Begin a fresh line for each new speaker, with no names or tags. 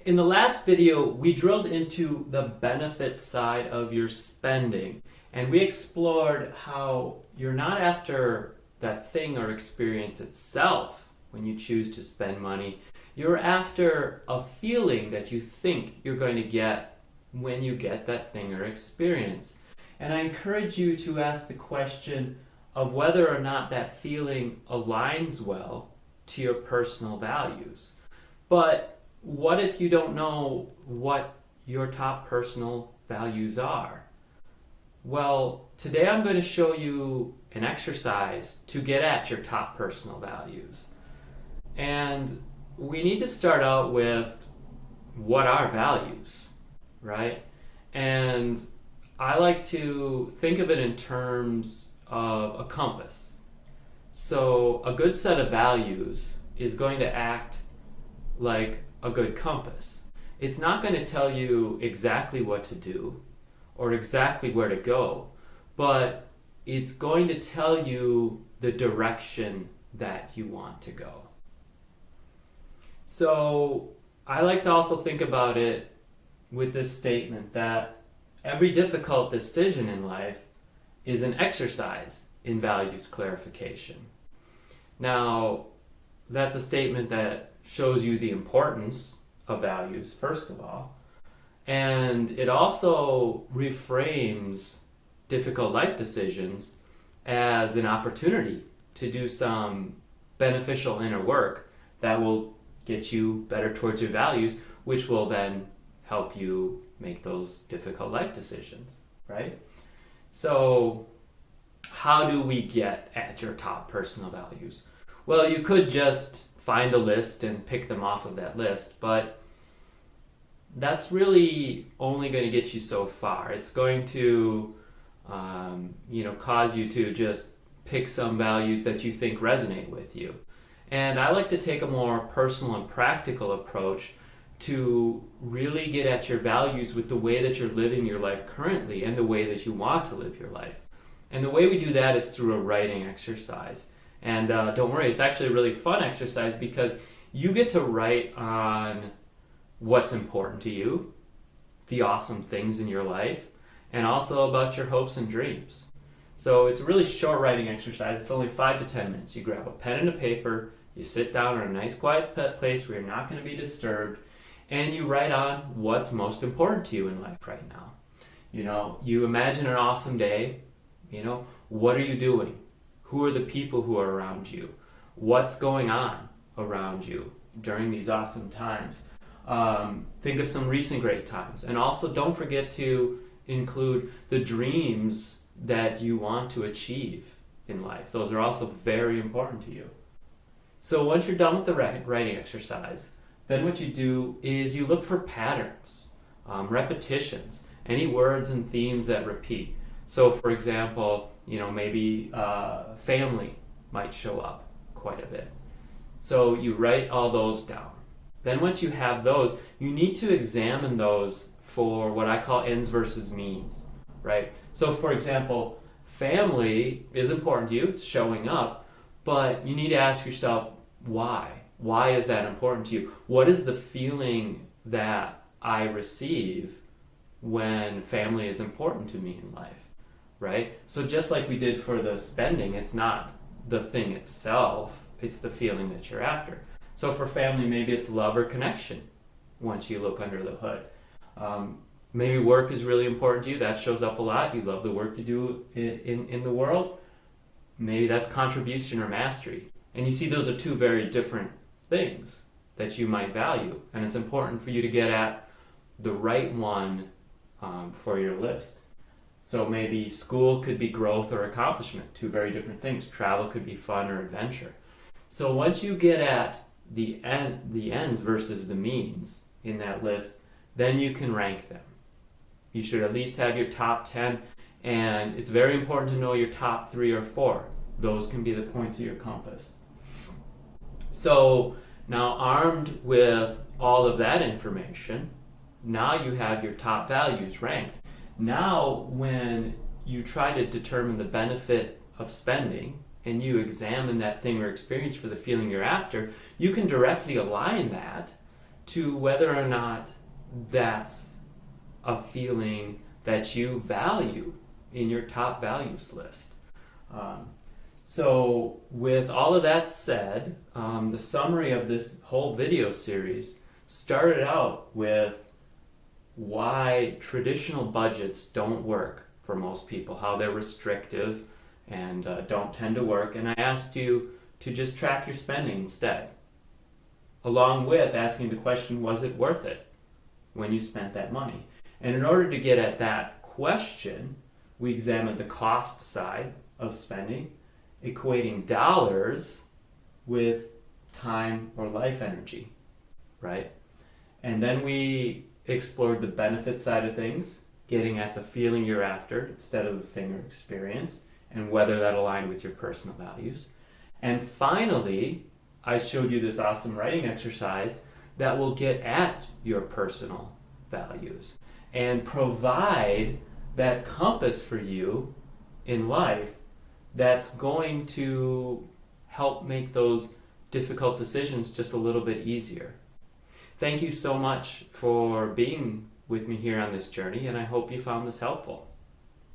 In the last video, we drilled into the benefit side of your spending, and we explored how you're not after that thing or experience itself when you choose to spend money. You're after a feeling that you think you're going to get when you get that thing or experience. And I encourage you to ask the question of whether or not that feeling aligns well to your personal values. But what if you don't know what your top personal values are? Well, today I'm going to show you an exercise to get at your top personal values. And we need to start out with what are values, right? And I like to think of it in terms of a compass. So a good set of values is going to act like a good compass. It's not going to tell you exactly what to do or exactly where to go, but it's going to tell you the direction that you want to go. So I like to also think about it with this statement that every difficult decision in life is an exercise in values clarification. Now, that's a statement that shows you the importance of values, first of all, and it also reframes difficult life decisions as an opportunity to do some beneficial inner work that will get you better towards your values, which will then help you make those difficult life decisions, right? So, how do we get at your top personal values? Well, you could just find a list and pick them off of that list, but that's really only going to get you so far. It's going to, cause you to just pick some values that you think resonate with you. And I like to take a more personal and practical approach to really get at your values with the way that you're living your life currently and the way that you want to live your life. And the way we do that is through a writing exercise. And don't worry, it's actually a really fun exercise because you get to write on what's important to you, the awesome things in your life, and also about your hopes and dreams. So it's a really short writing exercise. It's only 5 to 10 minutes. You grab a pen and a paper, you sit down in a nice quiet place where you're not going to be disturbed, and you write on what's most important to you in life right now. You imagine an awesome day. What are you doing? Who are the people who are around you? What's going on around you during these awesome times? Think of some recent great times. And also don't forget to include the dreams that you want to achieve in life. Those are also very important to you. So once you're done with the writing exercise, then what you do is you look for patterns, repetitions, any words and themes that repeat. So for example, maybe family might show up quite a bit. So you write all those down. Then once you have those, you need to examine those for what I call ends versus means, right? So for example, family is important to you, it's showing up, but you need to ask yourself, why? Why is that important to you? What is the feeling that I receive when family is important to me in life? Right? So just like we did for the spending, it's not the thing itself, it's the feeling that you're after. So for family, maybe it's love or connection once you look under the hood. Maybe work is really important to you, that shows up a lot. You love the work you do in the world. Maybe that's contribution or mastery. And you see those are two very different things that you might value. And it's important for you to get at the right one for your list. So maybe school could be growth or accomplishment, two very different things. Travel could be fun or adventure. So once you get at the ends versus the means in that list, then you can rank them. You should at least have your top 10, and it's very important to know your top 3 or 4. Those can be the points of your compass. So now, armed with all of that information, now you have your top values ranked. Now, when you try to determine the benefit of spending and you examine that thing or experience for the feeling you're after, you can directly align that to whether or not that's a feeling that you value in your top values list. So with all of that said, the summary of this whole video series started out with why traditional budgets don't work for most people, how they're restrictive and don't tend to work. And I asked you to just track your spending instead, along with asking the question, was it worth it when you spent that money? And in order to get at that question, we examined the cost side of spending, equating dollars with time or life energy, right? And then we explored the benefit side of things, getting at the feeling you're after instead of the thing or experience, and whether that aligned with your personal values. And finally, I showed you this awesome writing exercise that will get at your personal values and provide that compass for you in life that's going to help make those difficult decisions just a little bit easier. Thank you so much for being with me here on this journey, and I hope you found this helpful.